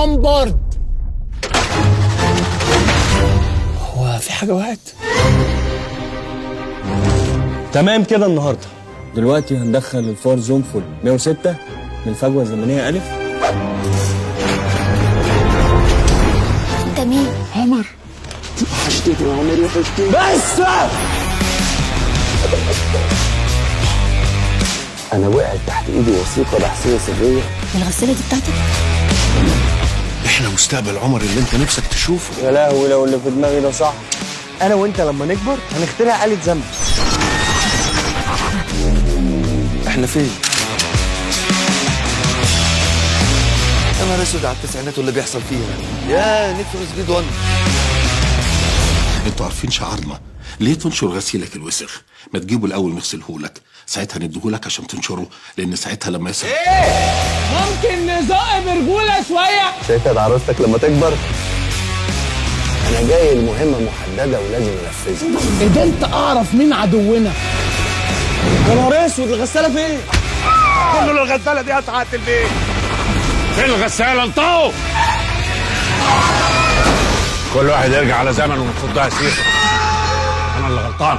بومبارد. هو في حاجة وقعت؟ تمام كده النهارده. دلوقتي هندخل الفار زوم فول 106 من الفجوه الزمنيه الف. انت مين؟ عمر. وحشتني يا عمر، وحشتني. بس أنا وقعت تحت إيدي وثيقة بحثية سرية. الغسالة دي بتاعتك؟ احنا مستقبل عمر اللي انت نفسك تشوفه. يا لهوي لو اللي في دماغي ده صح. انا وانت لما نكبر هنخترع آلة زمن. إحنا فين؟ يا نهار أسود على التسعينات واللي بيحصل فيها. يا نيد فور سبيد 1. انتوا عارفين شعارنا، ليه تنشر غسيلك الوسخ؟ ما تجيبه الاول نغسلهولك، ساعتها نديهولك عشان تنشره، لان ساعتها لما يصير ممكن نزق برجولة شوية؟ شايفها ده عروستك لما تكبر؟ أنا جاي المهمة محددة ولازم أنفذها. إيه ده، أنت أعرف مين عدونا؟ يا نهار اسود، الغسالة فين؟ كل الغسالة دي قطعت البيت. فين الغسالة؟ انطقوا! كل واحد يرجع على زمنه وتفضها سياسة. أنا اللي غلطان.